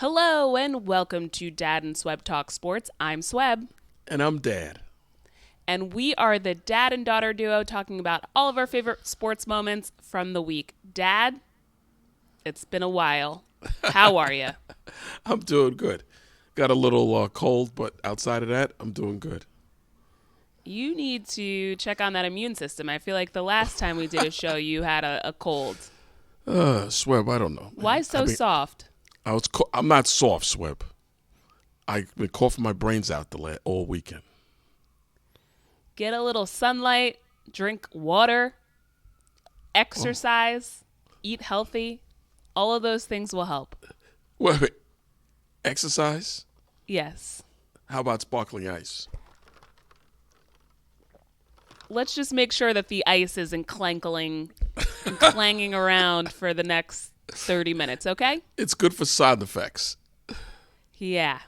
Hello and welcome to Dad and Swebb Talk Sports. I'm Swebb. And I'm Dad. And we are the dad and daughter duo talking about all of our favorite sports moments from the week. Dad, it's been a while. How are you? I'm doing good. Got a little cold, but outside of that, I'm doing good. You need to check on that immune system. I feel like the last time we did a show, you had a cold. Swebb, I don't know. Man. Why so soft? I'm not soft, Swebb. I've been coughing my brains out all weekend. Get a little sunlight, drink water, exercise, eat healthy. All of those things will help. Wait. Exercise? Yes. How about sparkling ice? Let's just make sure that the ice isn't clanging around for the next 30 minutes, okay? It's good for side effects. Yeah.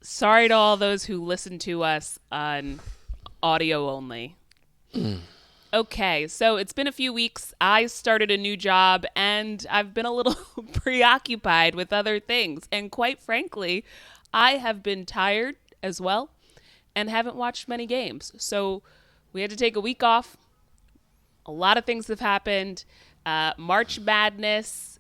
Sorry to all those who listen to us on audio only. Okay, so it's been a few weeks. I started a new job, and I've been a little preoccupied with other things. And quite frankly, I have been tired as well and haven't watched many games. So we had to take a week off. A lot of things have happened. March Madness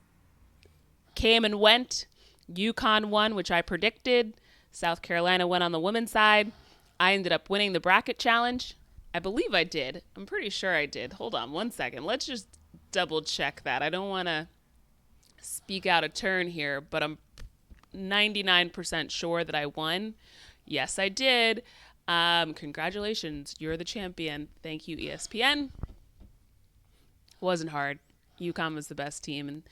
came and went. UConn won, which I predicted. South Carolina went on the women's side. I ended up winning the bracket challenge. I believe I did. I'm pretty sure I did. Hold on one second. Let's just double check that. I don't want to speak out of turn here, but I'm 99% sure that I won. Yes, I did. Congratulations. You're the champion. Thank you, ESPN. Wasn't hard. UConn was the best team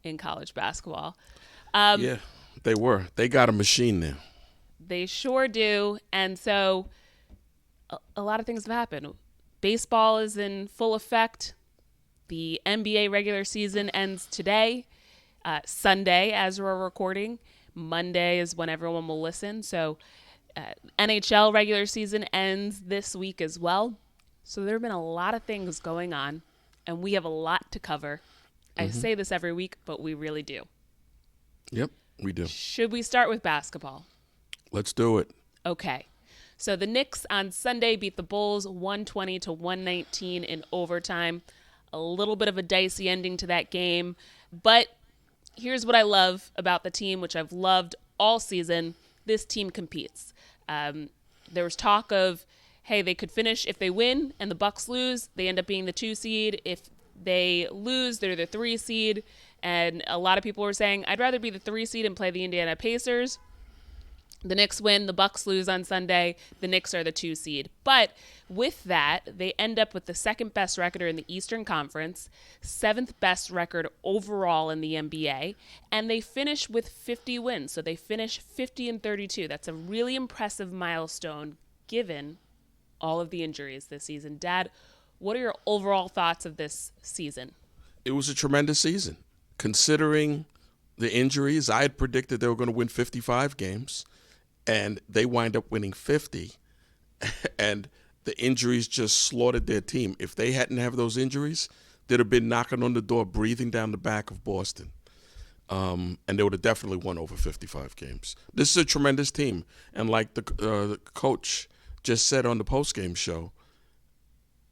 in college basketball. Yeah, they were. They got a machine now. They sure do. And so a lot of things have happened. Baseball is in full effect. The NBA regular season ends today, Sunday as we're recording. Monday is when everyone will listen. So NHL regular season ends this week as well. So there have been a lot of things going on, and we have a lot to cover. I say this every week, but we really do. Yep, we do. Should we start with basketball? Let's do it. Okay. So the Knicks on Sunday beat the Bulls 120-119 in overtime. A little bit of a dicey ending to that game. But here's what I love about the team, which I've loved all season. This team competes. There was talk of, hey, they could finish if they win and the Bucks lose. They end up being the 2 seed. If they lose, they're the 3 seed. And a lot of people were saying, I'd rather be the 3 seed and play the Indiana Pacers. The Knicks win, the Bucks lose on Sunday, the Knicks are the 2 seed. But with that, they end up with the second best record in the Eastern Conference, 7th best record overall in the NBA, and they finish with 50 wins. So they finish 50-32. That's a really impressive milestone given all of the injuries this season. Dad, what are your overall thoughts of this season? It was a tremendous season. Considering the injuries, I had predicted they were going to win 55 games. And they wind up winning 50, and the injuries just slaughtered their team. If they hadn't have those injuries, they'd have been knocking on the door, breathing down the back of Boston. And they would have definitely won over 55 games. This is a tremendous team. And like the coach just said on the postgame show,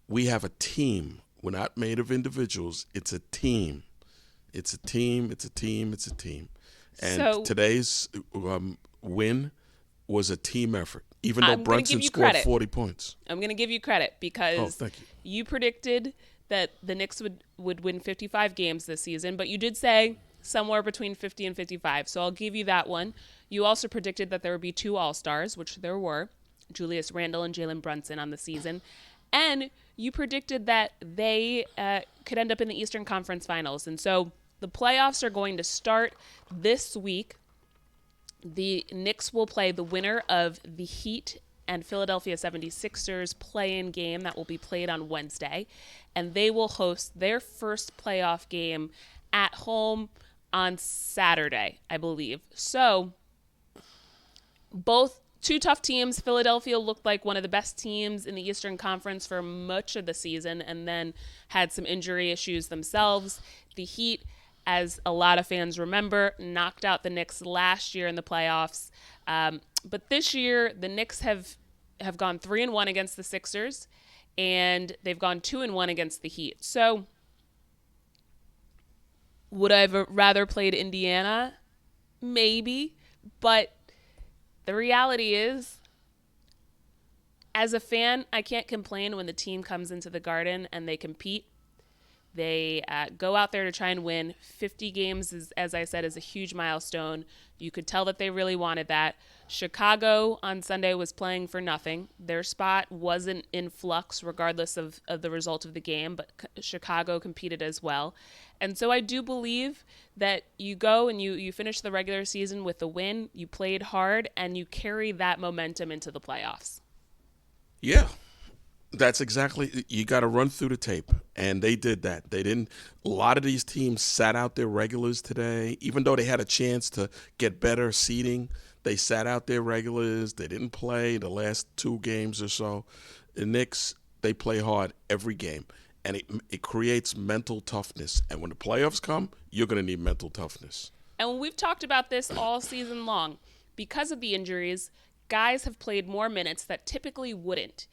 we have a team. We're not made of individuals. It's a team. It's a team. It's a team. It's a team. And today's win was a team effort, even though Brunson scored 40 points. I'm going to give you credit because thank you. You predicted that the Knicks would win 55 games this season, but you did say somewhere between 50 and 55, so I'll give you that one. You also predicted that there would be 2 All-Stars, which there were, Julius Randle and Jalen Brunson on the season, and you predicted that they could end up in the Eastern Conference Finals, and so the playoffs are going to start this week. The Knicks will play the winner of the Heat and Philadelphia 76ers play-in game that will be played on Wednesday, and they will host their first playoff game at home on Saturday, I believe. So both 2 tough teams. Philadelphia looked like one of the best teams in the Eastern Conference for much of the season and then had some injury issues themselves. The Heat as a lot of fans remember, knocked out the Knicks last year in the playoffs. But this year, the Knicks have gone 3-1 against the Sixers, and they've gone 2-1 against the Heat. So would I have rather played Indiana? Maybe. But the reality is, as a fan, I can't complain when the team comes into the Garden and they compete. They go out there to try and win. 50 games, as I said, is a huge milestone. You could tell that they really wanted that. Chicago on Sunday was playing for nothing. Their spot wasn't in flux regardless of the result of the game, but Chicago competed as well. And so I do believe that you go and you finish the regular season with a win, you played hard, and you carry that momentum into the playoffs. Yeah. That's exactly, you got to run through the tape, and they did that. They didn't, a lot of these teams sat out their regulars today, even though they had a chance to get better seeding. They sat out their regulars. They didn't play the last 2 games or so. The Knicks, they play hard every game, and it creates mental toughness. And when the playoffs come, you're going to need mental toughness. And we've talked about this all season long. Because of the injuries, guys have played more minutes that typically wouldn't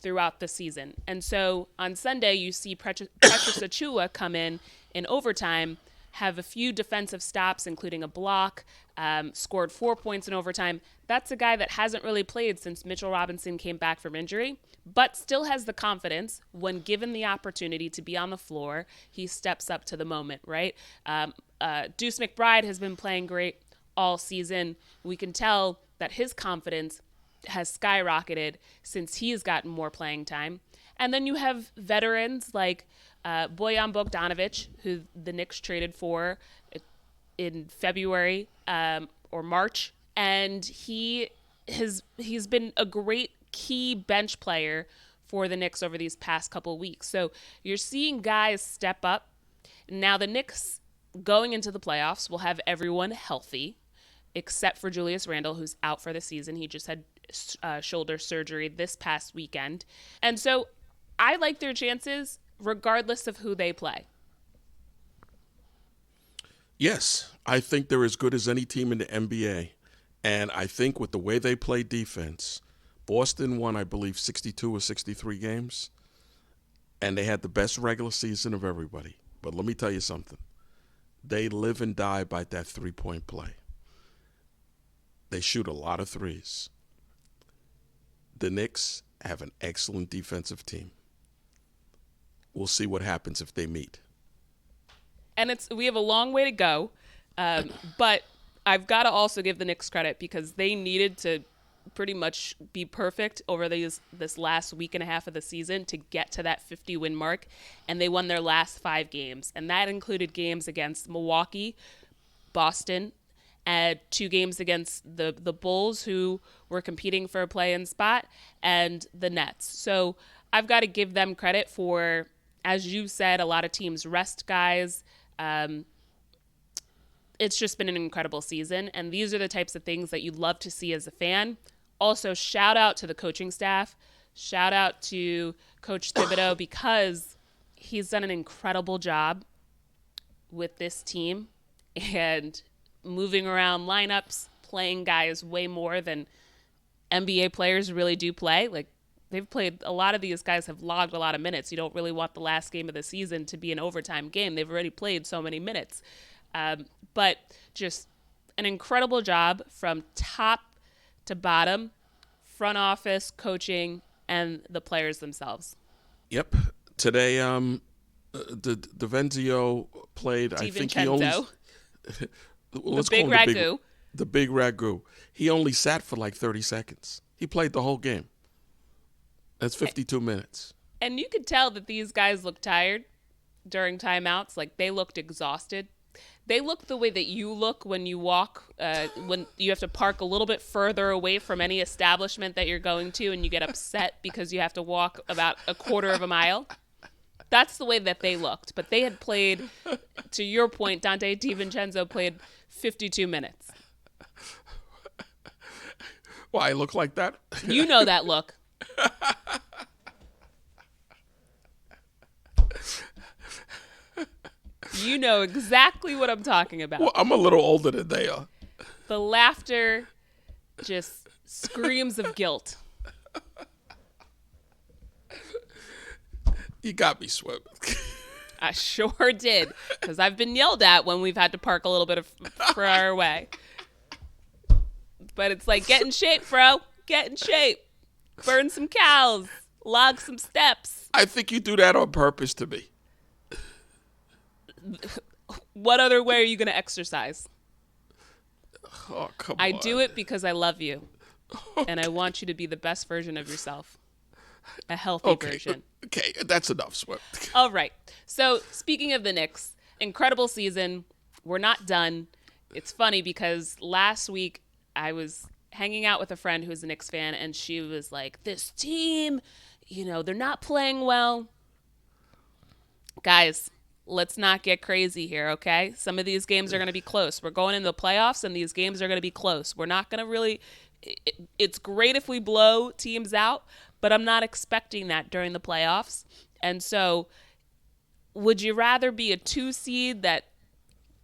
throughout the season. And so on Sunday, you see Precious Achiuwa come in overtime, have a few defensive stops, including a block, scored 4 points in overtime. That's a guy that hasn't really played since Mitchell Robinson came back from injury, but still has the confidence when given the opportunity to be on the floor. He steps up to the moment, right? Deuce McBride has been playing great all season. We can tell that his confidence has skyrocketed since he's gotten more playing time. And then you have veterans like Bojan Bogdanovic, who the Knicks traded for in February or March. And he's been a great key bench player for the Knicks over these past couple weeks. So you're seeing guys step up. Now the Knicks going into the playoffs will have everyone healthy, except for Julius Randle, who's out for the season. He just had shoulder surgery this past weekend. And so I like their chances regardless of who they play. Yes, I think they're as good as any team in the NBA. And I think with the way they play defense, Boston won, I believe, 62 or 63 games. And they had the best regular season of everybody. But let me tell you something. They live and die by that three-point play. They shoot a lot of threes. The Knicks have an excellent defensive team. We'll see what happens if they meet. And we have a long way to go, but I've got to also give the Knicks credit because they needed to pretty much be perfect over this last week and a half of the season to get to that 50-win mark, and they won their last 5 games, and that included games against Milwaukee, Boston, and 2 games against the Bulls, who were competing for a play-in spot, and the Nets. So I've got to give them credit for, as you said, a lot of teams rest guys. It's just been an incredible season, and these are the types of things that you'd love to see as a fan. Also, shout out to the coaching staff. Shout out to Coach Thibodeau because he's done an incredible job with this team and moving around lineups, playing guys way more than NBA players really do play. Like, they've played, a lot of these guys have logged a lot of minutes. You don't really want the last game of the season to be an overtime game. They've already played so many minutes. But just an incredible job from top to bottom, front office, coaching, and the players themselves. Yep. Today, DiVincenzo played, I think he only... The big ragu. The big ragu. He only sat for like 30 seconds. He played the whole game. That's 52 minutes. And you could tell that these guys looked tired during timeouts. Like, they looked exhausted. They look the way that you look when you walk, when you have to park a little bit further away from any establishment that you're going to and you get upset because you have to walk about a quarter of a mile. That's the way that they looked. But they had played, to your point, Dante DiVincenzo played 52 minutes. Why, I look like that? You know that look. You know exactly what I'm talking about. Well, I'm a little older than they are. The laughter just screams of guilt. You got me, Swebb. I sure did, because I've been yelled at when we've had to park a little bit for our way. But it's like, get in shape, bro. Get in shape. Burn some cows. Log some steps. I think you do that on purpose to me. What other way are you going to exercise? Oh, come on. I do it because I love you. And I want you to be the best version of yourself. A healthy version. Okay, that's enough, Swebb. All right. So, speaking of the Knicks, incredible season. We're not done. It's funny because last week I was hanging out with a friend who's a Knicks fan, and she was like, this team, they're not playing well. Guys, let's not get crazy here, okay? Some of these games are going to be close. We're going into the playoffs, and these games are going to be close. We're not going to really it's great if we blow teams out, but I'm not expecting that during the playoffs. And so would you rather be a 2 seed that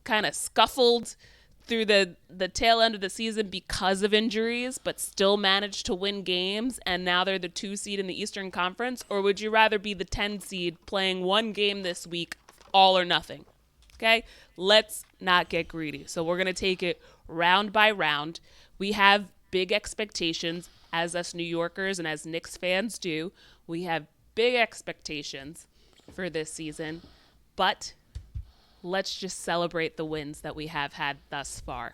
kind of scuffled through the tail end of the season because of injuries, but still managed to win games, and now they're the 2 seed in the Eastern Conference? Or would you rather be the 10 seed playing 1 game this week, all or nothing? Okay? Let's not get greedy. So we're going to take it round by round. We have big expectations, as us New Yorkers and as Knicks fans do. We have big expectations for this season, but let's just celebrate the wins that we have had thus far.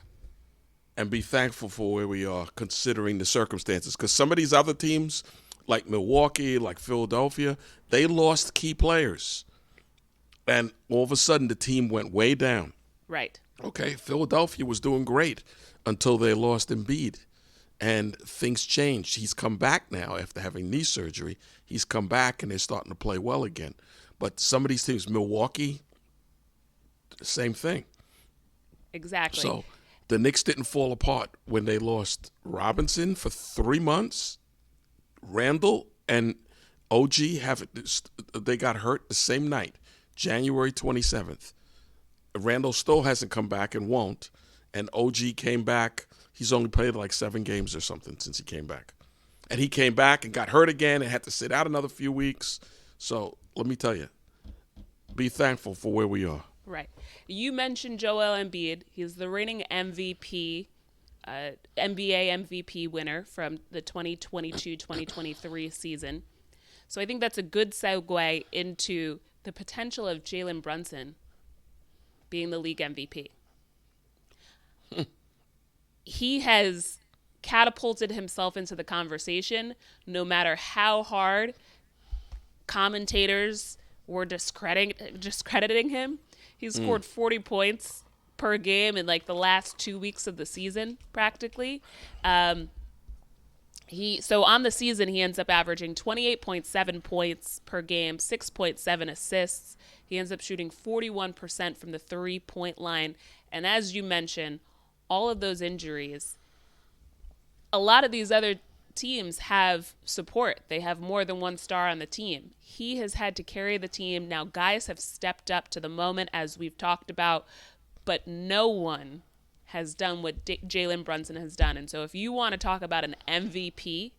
And be thankful for where we are, considering the circumstances. Because some of these other teams, like Milwaukee, like Philadelphia, they lost key players. And all of a sudden, the team went way down. Right. Okay, Philadelphia was doing great until they lost Embiid. And things changed. He's come back now after having knee surgery. He's come back, and they're starting to play well again. But some of these teams, Milwaukee, same thing. Exactly. So the Knicks didn't fall apart when they lost Robinson for 3 months. Randall and OG they got hurt the same night, January 27th. Randall still hasn't come back and won't. And OG came back. He's only played like 7 games or something since he came back. And he came back and got hurt again and had to sit out another few weeks. So let me tell you, be thankful for where we are. Right. You mentioned Joel Embiid. He's the reigning MVP, NBA MVP winner from the 2022-2023 season. So I think that's a good segue into the potential of Jalen Brunson being the league MVP. He has catapulted himself into the conversation no matter how hard commentators were discrediting him. He scored 40 points per game in like the last 2 weeks of the season, practically. So on the season, he ends up averaging 28.7 points per game, 6.7 assists. He ends up shooting 41% from the 3-point line. And as you mentioned, all of those injuries, a lot of these other teams have support. They have more than one star on the team. He has had to carry the team. Now, guys have stepped up to the moment, as we've talked about, but no one has done what Jalen Brunson has done. And so if you want to talk about an MVP,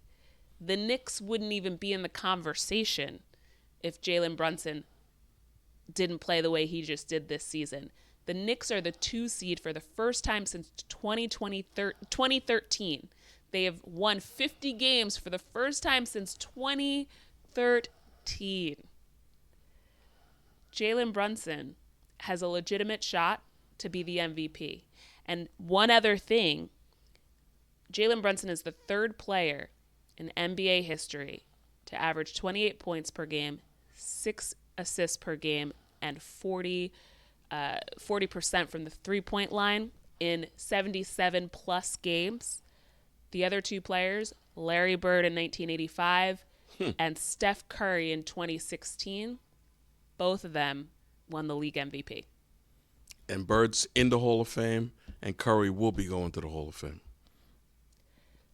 the Knicks wouldn't even be in the conversation if Jalen Brunson didn't play the way he just did this season. The Knicks are the 2 seed for the first time since 2013. They have won 50 games for the first time since 2013. Jalen Brunson has a legitimate shot to be the MVP. And one other thing, Jalen Brunson is the 3rd player in NBA history to average 28 points per game, 6 assists per game, and 40% from the 3-point line in 77-plus games. The other 2 players, Larry Bird in 1985 and Steph Curry in 2016, both of them won the league MVP. And Bird's in the Hall of Fame, and Curry will be going to the Hall of Fame.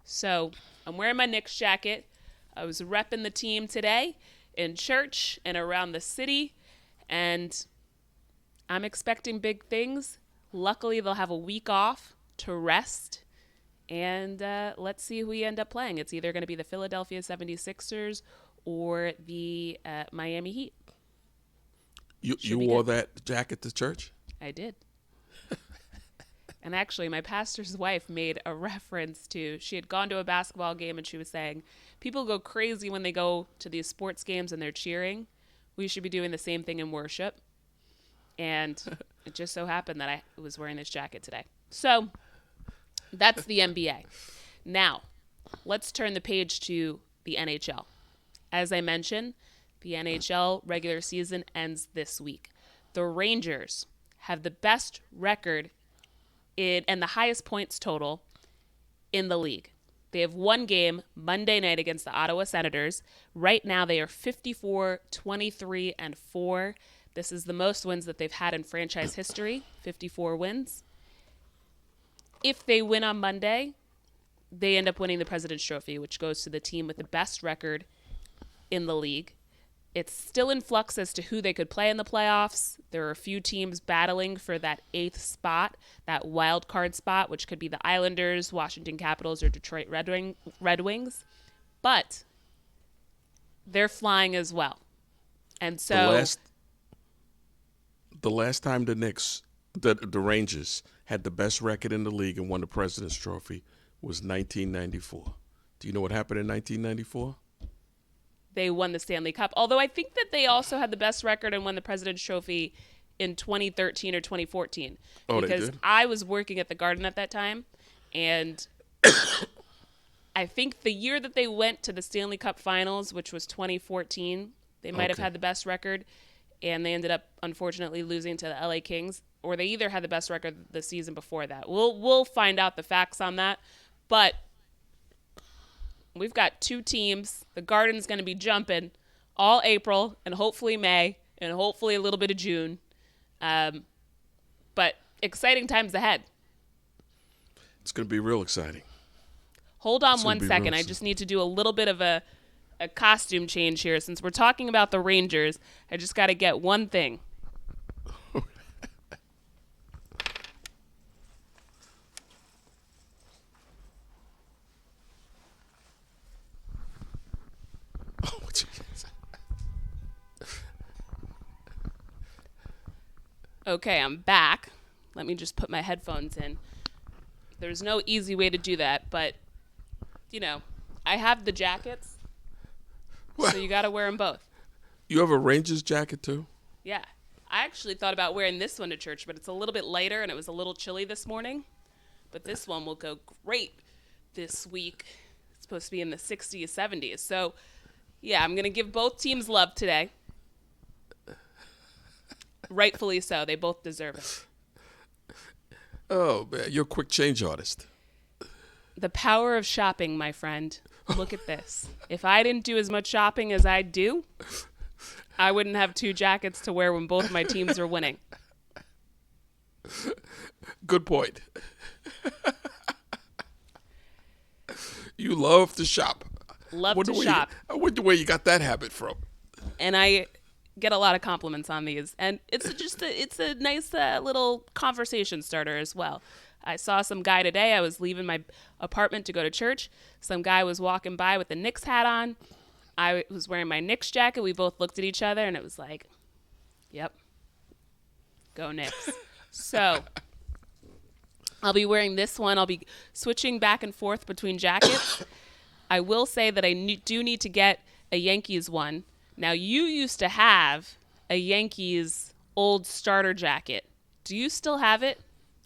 So I'm wearing my Knicks jacket. I was repping the team today in church and around the city, and I'm expecting big things. Luckily, they'll have a week off to rest. And let's see who we end up playing. It's either going to be the Philadelphia 76ers or the Miami Heat. You wore that jacket to church? I did. And actually, my pastor's wife made a reference to, she had gone to a basketball game and she was saying, people go crazy when they go to these sports games and they're cheering. We should be doing the same thing in worship. And it just so happened that I was wearing this jacket today. So that's the NBA. Now, let's turn the page to the NHL. As I mentioned, the NHL regular season ends this week. The Rangers have the best record and the highest points total in the league. They have one game Monday night against the Ottawa Senators. Right now they are 54-23-4. This is the most wins that they've had in franchise history, 54 wins. If they win on Monday, they end up winning the President's Trophy, which goes to the team with the best record in the league. It's still in flux as to who they could play in the playoffs. There are a few teams battling for that 8th spot, that wild card spot, which could be the Islanders, Washington Capitals, or Detroit Red Wings. But they're flying as well. And so the last time the Knicks, the Rangers, had the best record in the league and won the President's Trophy was 1994. Do you know what happened in 1994? They won the Stanley Cup. Although I think that they also had the best record and won the President's Trophy in 2013 or 2014. Oh, because they did? I was working at the Garden at that time, and I think the year that they went to the Stanley Cup Finals, which was 2014, they might have had the best record, and they ended up unfortunately losing to the LA Kings, or they either had the best record the season before that. We'll find out the facts on that, but we've got two teams. The Garden's going to be jumping all April and hopefully May and hopefully a little bit of June. But exciting times ahead. It's going to be real exciting. Hold on one second. I just need to do a little bit of a costume change here. Since we're talking about the Rangers, I just got to get one thing. Okay, I'm back. Let me just put my headphones in. There's no easy way to do that, but, you know, I have the jackets, so you got to wear them both. You have a Rangers jacket, too? Yeah. I actually thought about wearing this one to church, but it's a little bit lighter, and it was a little chilly this morning. But this one will go great this week. It's supposed to be in the 60s, 70s. So, yeah, I'm going to give both teams love today. Rightfully so. They both deserve it. Oh, man, you're a quick change artist. The power of shopping, my friend. Look at this. If I didn't do as much shopping as I do, I wouldn't have two jackets to wear when both my teams are winning. Good point. You love to shop. Love to shop. I wonder where you got that habit from. And I get a lot of compliments on these, and it's just it's a nice little conversation starter as well. I saw some guy today. I was leaving my apartment to go to church. Some guy was walking by with a Knicks hat on. I was wearing my Knicks jacket. We both looked at each other, and it was like, yep, go Knicks. So I'll be wearing this one. I'll be switching back and forth between jackets. I will say that I do need to get a Yankees one. Now, you used to have a Yankees old starter jacket. Do you still have it?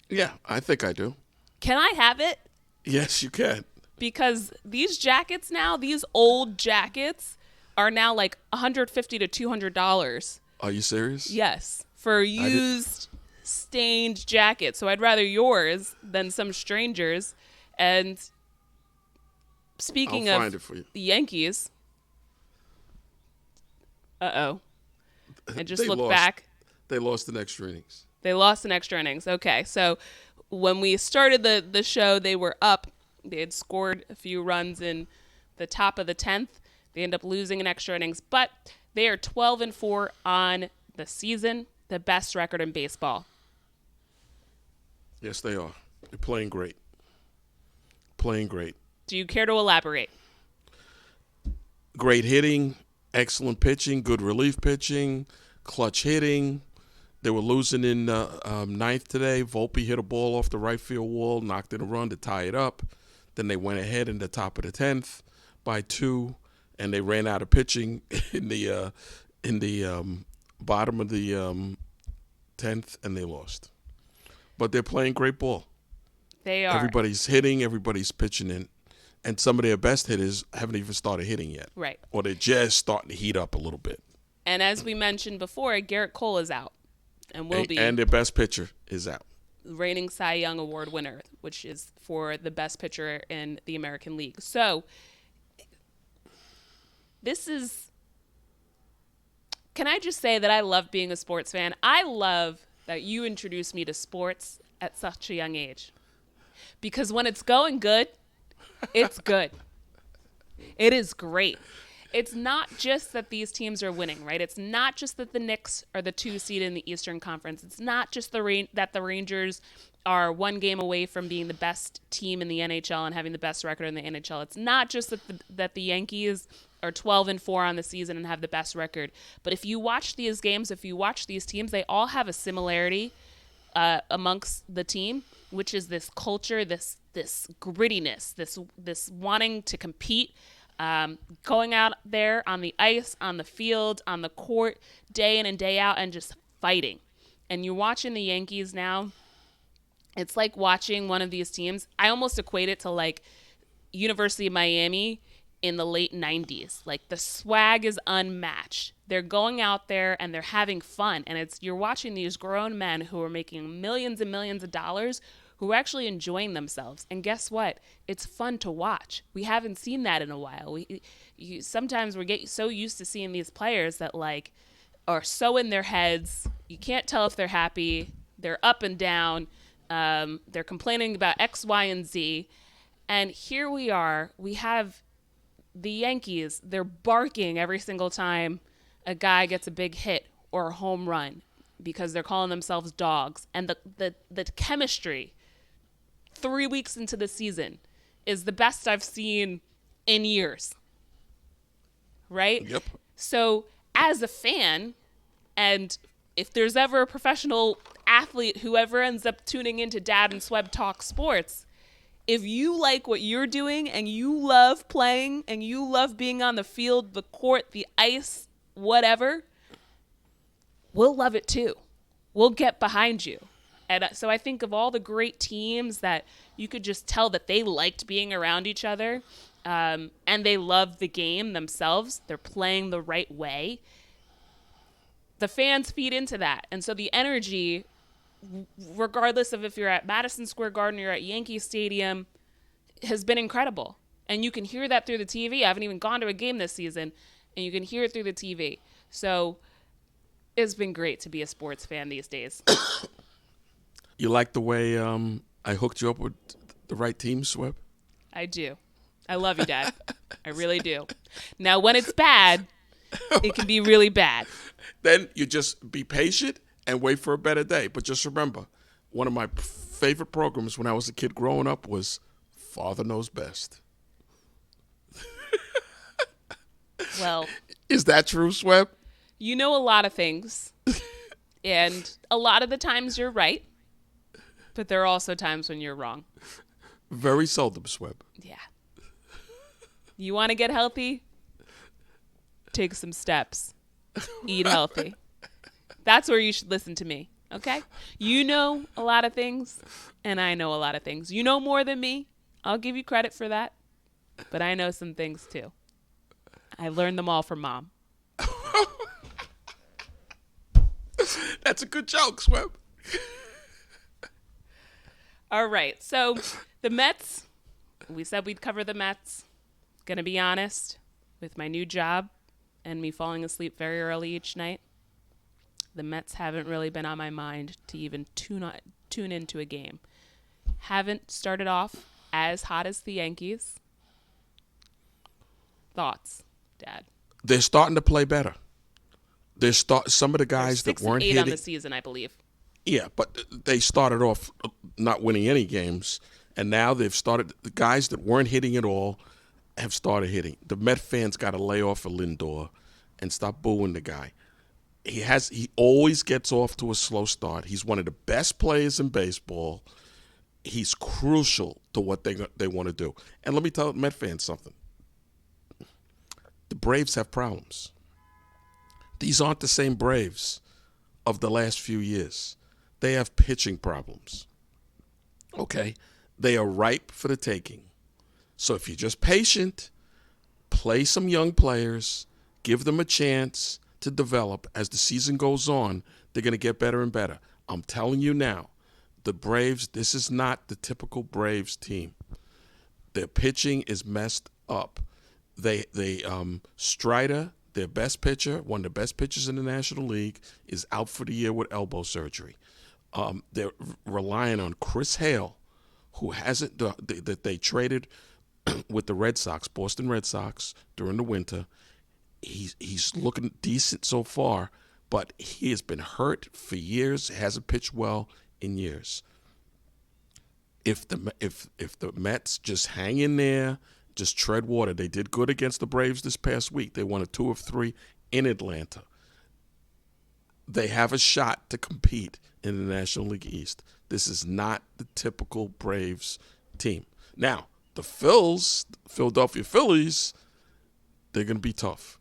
Yeah, I think I do. Can I have it? Yes, you can. Because these jackets now, these old jackets, are now like $150 to $200. Are you serious? Yes, for used, stained jackets. So I'd rather yours than some strangers. And speaking I'll of find it for you. The Yankees... Uh-oh. I just looked back. They lost in extra innings. They lost in extra innings. Okay, so when we started the show, they were up. They had scored a few runs in the top of the 10th. They end up losing in extra innings, but they are 12-4 on the season. the best record in baseball. Yes, they are. They're playing great. Playing great. Do you care to elaborate? Great hitting, excellent pitching, good relief pitching, clutch hitting. They were losing in ninth today. Volpe hit a ball off the right field wall, knocked in a run to tie it up. Then they went ahead in the top of the 10th by 2, and they ran out of pitching in the bottom of the 10th, and they lost. But they're playing great ball. They are. Everybody's hitting, everybody's pitching in. And some of their best hitters haven't even started hitting yet. Right. Or they're just starting to heat up a little bit. And as we mentioned before, Garrett Cole is out and will be. And their best pitcher is out. Reigning Cy Young Award winner, which is for the best pitcher in the American League. So this is, can I just say that I love being a sports fan? I love that you introduced me to sports at such a young age. Because when it's going good, it's good. It is great. It's not just that these teams are winning, right? It's not just that the Knicks are the 2 seed in the Eastern Conference. It's not just that the Rangers are 1 game away from being the best team in the NHL and having the best record in the NHL. It's not just that the Yankees are 12-4 on the season and have the best record. But if you watch these games, if you watch these teams, they all have a similarity amongst the team, which is this culture, this grittiness, this wanting to compete, going out there on the ice, on the field, on the court, day in and day out, and just fighting. And you're watching the Yankees now. It's like watching one of these teams. I almost equate it to like University of Miami in the late 90s. Like the swag is unmatched. They're going out there and they're having fun. And you're watching these grown men who are making millions and millions of dollars who are actually enjoying themselves. And guess what? It's fun to watch. We haven't seen that in a while. Sometimes we get so used to seeing these players that like are so in their heads. You can't tell if they're happy. They're up and down. They're complaining about X, Y, and Z. And here we are. We have the Yankees. They're barking every single time a guy gets a big hit or a home run because they're calling themselves dogs. And the chemistry 3 weeks into the season is the best I've seen in years. Right? Yep. So as a fan, and if there's ever a professional athlete who ever ends up tuning into Dad and Swebb Talk Sports, if you like what you're doing and you love playing and you love being on the field, the court, the ice, whatever, we'll love it too. We'll get behind you. And so I think of all the great teams that you could just tell that they liked being around each other, and they love the game themselves. They're playing the right way. The fans feed into that. And so the energy, regardless of if you're at Madison Square Garden or you're at Yankee Stadium, has been incredible. And you can hear that through the TV. I haven't even gone to a game this season, and you can hear it through the TV. So it's been great to be a sports fan these days. You like the way I hooked you up with the right team, Swebb? I do. I love you, Dad. I really do. Now, when it's bad, it can be really bad. Then you just be patient and wait for a better day. But just remember, one of my favorite programs when I was a kid growing up was Father Knows Best. Well, is that true, Swebb? You know a lot of things. And a lot of the times you're right. But there are also times when you're wrong. Very seldom, Swebb. Yeah. You want to get healthy? Take some steps. Eat healthy. That's where you should listen to me, okay? You know a lot of things, and I know a lot of things. You know more than me. I'll give you credit for that. But I know some things, too. I learned them all from Mom. That's a good joke, Swebb. All right, so the Mets, we said we'd cover the Mets. Gonna be honest, with my new job and me falling asleep very early each night, the Mets haven't really been on my mind to even tune into a game. Haven't started off as hot as the Yankees. Thoughts, Dad? They're starting to play better. some of the They're guys that 6 and weren't 8 on hitting. the season, I believe. Yeah, but they started off not winning any games, and now they've started. The guys that weren't hitting at all have started hitting. The Met fans got to lay off of Lindor and stop booing the guy. He always gets off to a slow start. He's one of the best players in baseball. He's crucial to what they want to do. And let me tell Met fans something. The Braves have problems. These aren't the same Braves of the last few years. They have pitching problems. Okay? They are ripe for the taking. So if you're just patient, play some young players, give them a chance to develop as the season goes on, they're going to get better and better. I'm telling you now, the Braves, this is not the typical Braves team. Their pitching is messed up. Strider, their best pitcher, one of the best pitchers in the National League, is out for the year with elbow surgery. They're relying on Chris Hale, who hasn't that they traded with the Red Sox, Boston Red Sox, during the winter. He's looking decent so far, but he has been hurt for years. Hasn't pitched well in years. If the Mets just hang in there, just tread water. They did good against the Braves this past week. They won a 2 of 3 in Atlanta. They have a shot to compete in the National League East. This is not the typical Braves team. Now, the Philadelphia Phillies, they're going to be tough.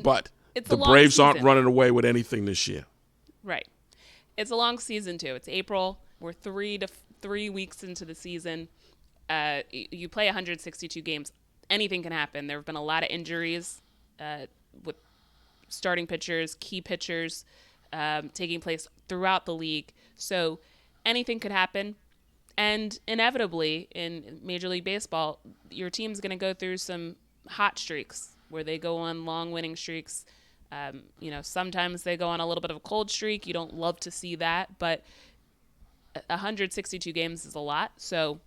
But the Braves aren't running away with anything this year. Right. It's a long season, too. It's April. We're 3 weeks into the season. You play 162 games. Anything can happen. There have been a lot of injuries with starting pitchers, key pitchers taking place throughout the league. So anything could happen. And inevitably, in Major League Baseball, your team's going to go through some hot streaks where they go on long winning streaks. Sometimes they go on a little bit of a cold streak. You don't love to see that, but 162 games is a lot. So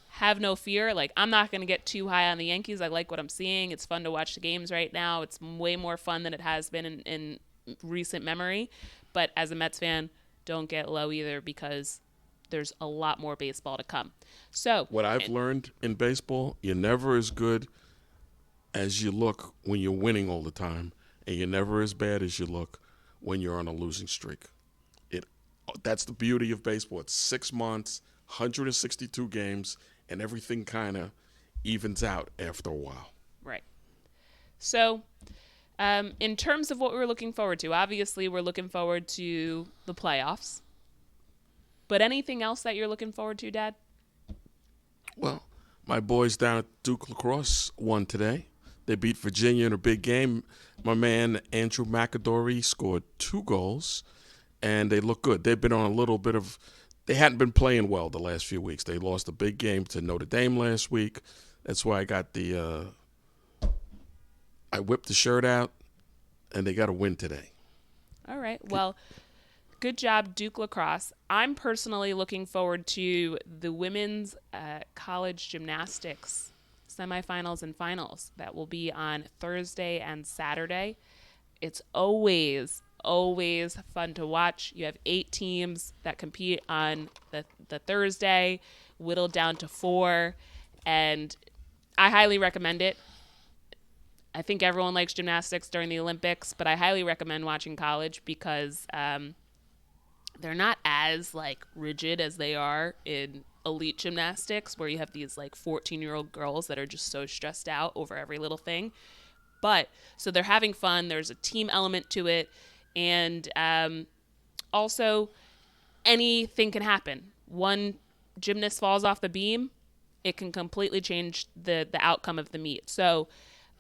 have no fear. I'm not going to get too high on the Yankees. I like what I'm seeing. It's fun to watch the games right now. It's way more fun than it has been in recent memory. But as a Mets fan, don't get low either, because there's a lot more baseball to come. So what I've learned in baseball, you're never as good as you look when you're winning all the time, and you're never as bad as you look when you're on a losing streak. That's the beauty of baseball. It's 6 months, 162 games, and everything kind of evens out after a while. Right. So in terms of what we're looking forward to, obviously we're looking forward to the playoffs. But anything else that you're looking forward to, Dad? Well, my boys down at Duke Lacrosse won today. They beat Virginia in a big game. My man Andrew McAdory scored 2 goals, and they look good. They've been on a little bit of – they hadn't been playing well the last few weeks. They lost a big game to Notre Dame last week. That's why I got the I whipped the shirt out, and they got a win today. All right. Well, good job, Duke Lacrosse. I'm personally looking forward to the women's college gymnastics semifinals and finals that will be on Thursday and Saturday. It's always fun to watch. You have 8 teams that compete on the Thursday, whittled down to 4, and I highly recommend it. I think everyone likes gymnastics during the Olympics, but I highly recommend watching college because they're not as rigid as they are in elite gymnastics, where you have these 14-year-old girls that are just so stressed out over every little thing. But so they're having fun. There's a team element to it. And also, anything can happen. One gymnast falls off the beam, it can completely change the outcome of the meet. So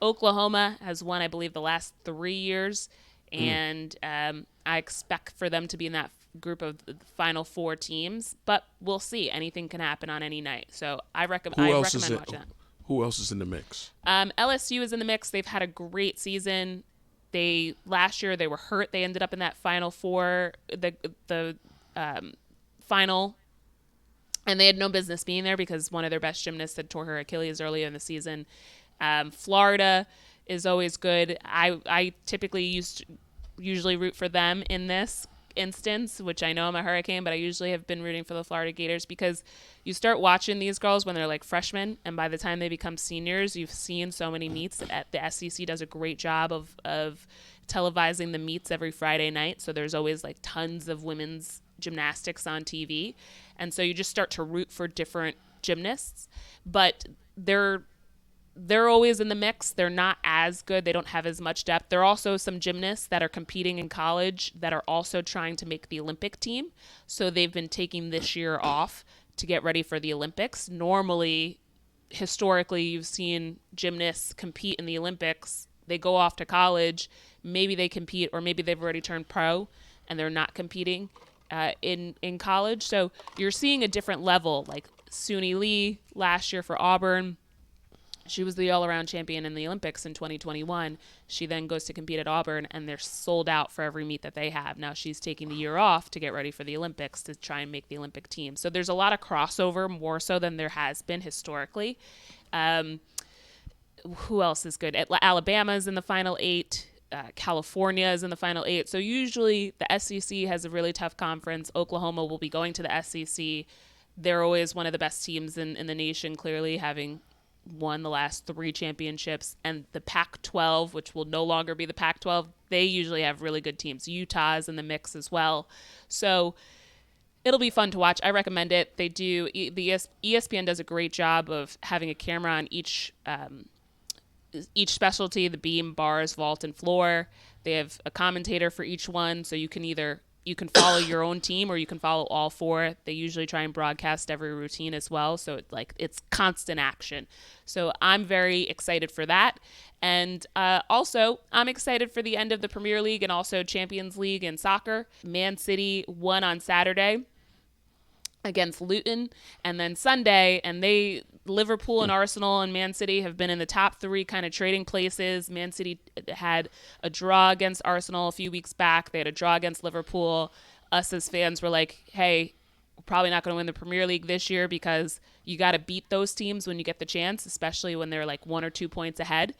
Oklahoma has won, I believe, the last 3 years. And I expect for them to be in that group of the final 4 teams. But we'll see. Anything can happen on any night. So I recommend watching that. Who else is in the mix? LSU is in the mix. They've had a great season. Last year they were hurt. They ended up in that Final Four, the final, and they had no business being there because one of their best gymnasts had tore her Achilles earlier in the season. Florida is always good. I typically usually root for them in this instance, which I know I'm a Hurricane, but I usually have been rooting for the Florida Gators because you start watching these girls when they're like freshmen, and by the time they become seniors, you've seen so many meets. The SEC does a great job of televising the meets every Friday night, so there's always like tons of women's gymnastics on TV, and so you just start to root for different gymnasts, but they're always in the mix. They're not as good. They don't have as much depth. There are also some gymnasts that are competing in college that are also trying to make the Olympic team. So they've been taking this year off to get ready for the Olympics. Normally, historically, you've seen gymnasts compete in the Olympics. They go off to college. Maybe they compete, or maybe they've already turned pro and they're not competing in college. So you're seeing a different level. Like Suni Lee last year for Auburn, she was the all-around champion in the Olympics in 2021. She then goes to compete at Auburn, and they're sold out for every meet that they have. Now she's taking the year off to get ready for the Olympics to try and make the Olympic team. So there's a lot of crossover, more so than there has been historically. Who else is good? Alabama's in the Final Eight. California is in the Final Eight. So usually the SEC has a really tough conference. Oklahoma will be going to the SEC. They're always one of the best teams in the nation, clearly having won the last 3 championships. And the Pac-12, which will no longer be the Pac-12, they usually have really good teams. Utah's in the mix as well. So it'll be fun to watch. I recommend it. They do. The ESPN does a great job of having a camera on each specialty, the beam, bars, vault, and floor. They have a commentator for each one, so you can follow your own team or you can follow all 4. They usually try and broadcast every routine as well, so it's constant action. So I'm very excited for that. And also, I'm excited for the end of the Premier League and also Champions League in soccer. Man City won on Saturday against Luton, and then Sunday, and Liverpool and Arsenal and Man City have been in the top 3 kind of trading places. Man City had a draw against Arsenal a few weeks back. They had a draw against Liverpool. Us as fans were like, hey, we're probably not going to win the Premier League this year because you got to beat those teams when you get the chance, especially when they're like 1 or 2 points ahead.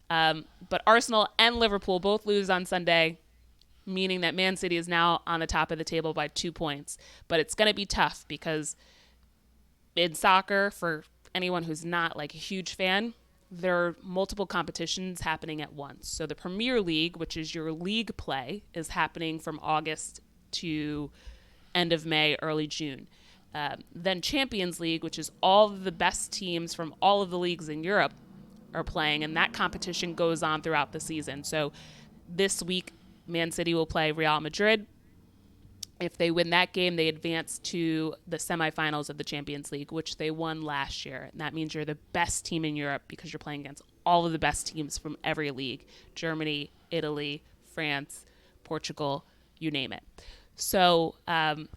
But Arsenal and Liverpool both lose on Sunday, meaning that Man City is now on the top of the table by 2 points. But it's going to be tough because in soccer, for anyone who's not like a huge fan, there are multiple competitions happening at once. So the Premier League, which is your league play, is happening from August to end of May, early June. Then Champions League, which is all of the best teams from all of the leagues in Europe are playing, and that competition goes on throughout the season. So this week, Man City will play Real Madrid. If they win that game, they advance to the semifinals of the Champions League, which they won last year. And that means you're the best team in Europe because you're playing against all of the best teams from every league: Germany, Italy, France, Portugal, you name it. So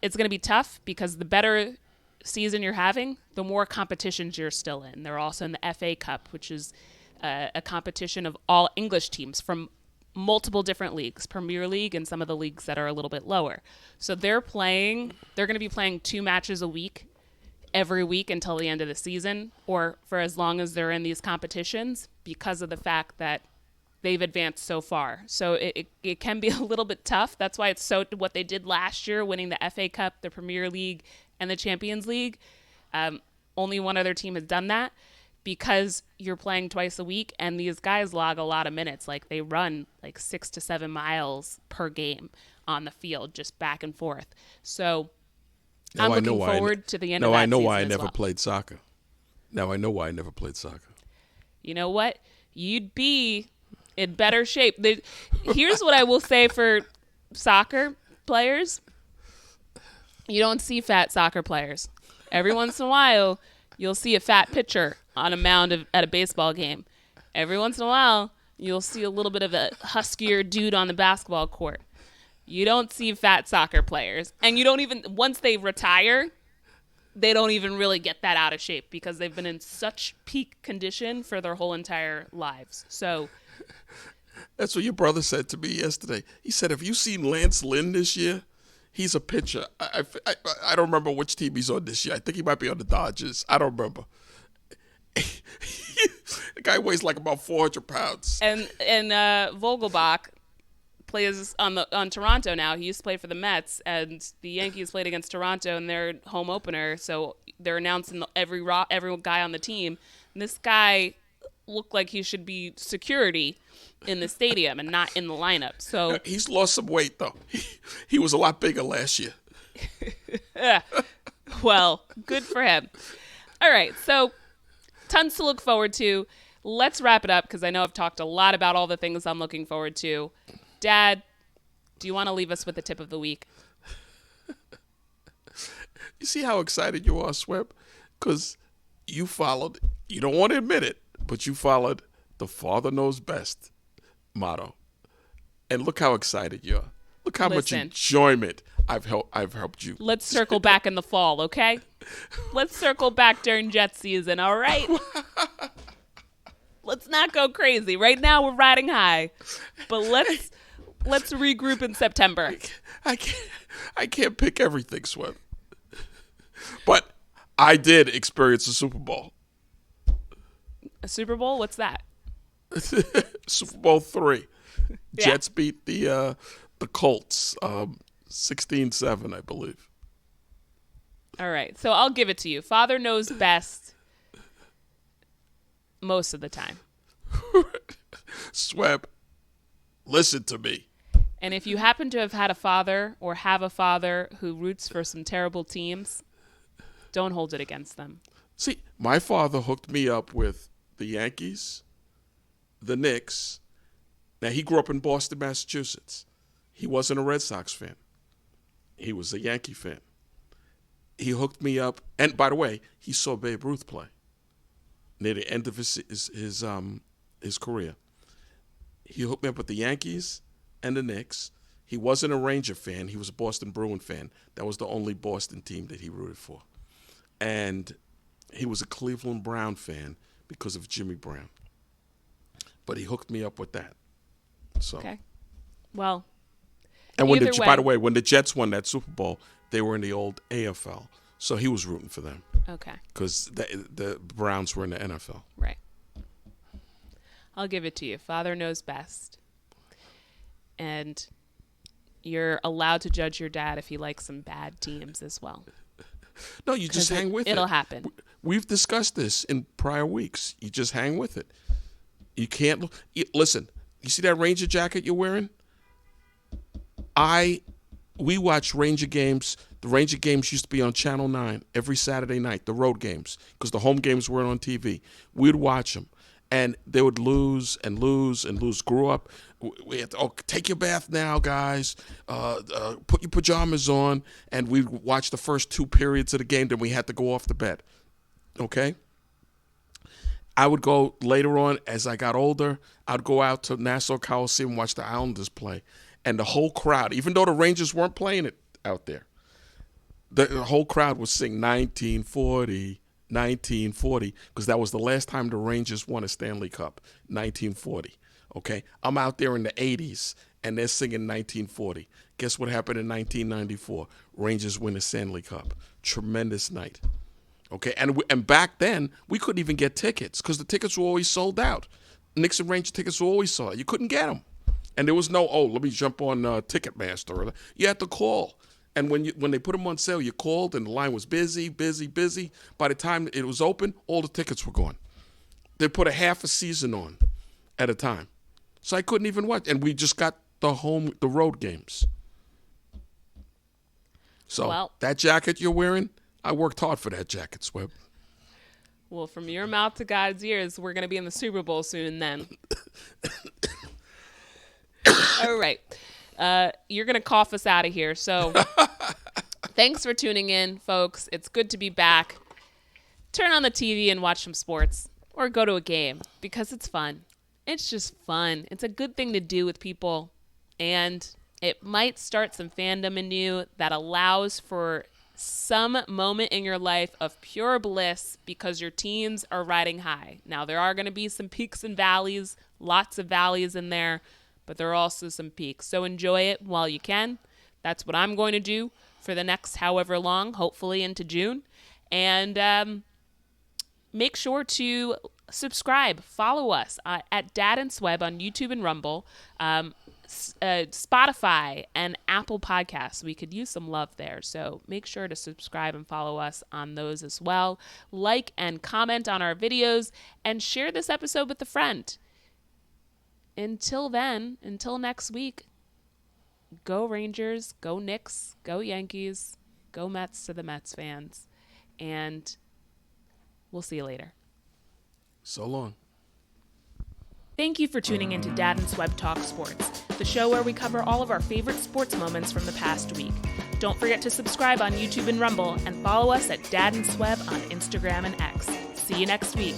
it's going to be tough because the better season you're having, the more competitions you're still in. They're also in the FA Cup, which is a competition of all English teams from multiple different leagues, Premier League and some of the leagues that are a little bit lower. So they're going to be playing 2 matches a week every week until the end of the season, or for as long as they're in these competitions, because of the fact that they've advanced so far. So it can be a little bit tough. That's why it's so what they did last year, winning the FA Cup, the Premier League, and the Champions League. Only one other team has done that, because you're playing twice a week, and these guys log a lot of minutes. Like, they run like 6 to 7 miles per game on the field, just back and forth. So I'm looking forward to the end of that season. Now I know why I never played soccer. Now I know why I never played soccer. You know what? You'd be in better shape. Here's what I will say for soccer players. You don't see fat soccer players. Every once in a while, you'll see a fat pitcher on a mound at a baseball game. Every once in a while, you'll see a little bit of a huskier dude on the basketball court. You don't see fat soccer players. And you don't even, once they retire, they don't even really get that out of shape because they've been in such peak condition for their whole entire lives. So that's what your brother said to me yesterday. He said, have you seen Lance Lynn this year? He's a pitcher. I don't remember which team he's on this year. I think he might be on the Dodgers. I don't remember. The guy weighs like about 400 pounds. And Vogelbach plays on Toronto now. He used to play for the Mets, and the Yankees played against Toronto in their home opener. So they're announcing every guy on the team. And this guy looked like he should be security in the stadium and not in the lineup. So He's lost some weight though. He was a lot bigger last year. Well, good for him. All right, so tons to look forward to. Let's wrap it up because I know I've talked a lot about all the things I'm looking forward to. Dad, do you want to leave us with the tip of the week? You see how excited you are, Swebb? Because you don't want to admit it, but you followed the Father Knows Best motto. And look how excited you are. Look how much enjoyment I've helped you. Let's circle back in the fall, okay? Let's circle back during Jet season, all right? Let's not go crazy. Right now we're riding high. But let's regroup in September. I can't pick everything, Swebb. But I did experience a Super Bowl. A Super Bowl? What's that? Super Bowl III. Yeah. Jets beat the Colts 16-7, I believe. All right. So I'll give it to you. Father knows best most of the time. Swebb, listen to me. And if you happen to have had a father or have a father who roots for some terrible teams, don't hold it against them. See, my father hooked me up with the Yankees, the Knicks. Now, he grew up in Boston, Massachusetts. He wasn't a Red Sox fan. He was a Yankee fan. He hooked me up. And, by the way, he saw Babe Ruth play near the end of his career. He hooked me up with the Yankees and the Knicks. He wasn't a Ranger fan. He was a Boston Bruin fan. That was the only Boston team that he rooted for. And he was a Cleveland Brown fan because of Jimmy Brown. But he hooked me up with that. So. Okay. Well, and by the way, when the Jets won that Super Bowl, they were in the old AFL. So he was rooting for them. Okay. Because the Browns were in the NFL. Right. I'll give it to you. Father knows best. And you're allowed to judge your dad if he likes some bad teams as well. No, you just hang with it. It'll happen. We've discussed this in prior weeks. You just hang with it. You can't listen. You see that Ranger jacket you're wearing? We watch Ranger games. The Ranger games used to be on Channel 9 every Saturday night, the road games, because the home games weren't on TV. We'd watch them, and they would lose and lose and lose. Grew up. We had to, take your bath now, guys. Put your pajamas on, and we'd watch the first 2 periods of the game, then we had to go off to bed. Okay? I would go later on as I got older. I'd go out to Nassau Coliseum and watch the Islanders play. And the whole crowd, even though the Rangers weren't playing it out there, the whole crowd would sing 1940, 1940, because that was the last time the Rangers won a Stanley Cup, 1940. Okay? I'm out there in the 80s, and they're singing 1940. Guess what happened in 1994? Rangers win the Stanley Cup. Tremendous night. Okay, and back then, we couldn't even get tickets because the tickets were always sold out. Knicks and Rangers tickets were always sold out. You couldn't get them. And there was no, let me jump on Ticketmaster. You had to call. And when they put them on sale, you called and the line was busy. By the time it was open, all the tickets were gone. They put a half a season on at a time. So I couldn't even watch. And we just got the road games. So that jacket you're wearing, I worked hard for that jacket, Swebb. Well, from your mouth to God's ears, we're going to be in the Super Bowl soon then. All right. You're going to cough us out of here. So thanks for tuning in, folks. It's good to be back. Turn on the TV and watch some sports or go to a game because it's fun. It's just fun. It's a good thing to do with people, and it might start some fandom in you that allows for some moment in your life of pure bliss because your teams are riding high. Now, there are going to be some peaks and valleys, lots of valleys in there, but there are also some peaks. So enjoy it while you can. That's what I'm going to do for the next however long, hopefully into June. And make sure to subscribe, follow us at Dad and Swebb on YouTube and Rumble, Spotify, and Apple Podcasts. We could use some love there, so make sure to subscribe and follow us on those as well. Like and comment on our videos, and share this episode with a friend. Until then, until next week, go Rangers, go Knicks, go Yankees, go Mets to the Mets fans, and we'll see you later. So long. Thank you for tuning in to Dad and Swebb Talk Sports, the show where we cover all of our favorite sports moments from the past week. Don't forget to subscribe on YouTube and Rumble, and follow us at Dad and Swebb on Instagram and X. See you next week.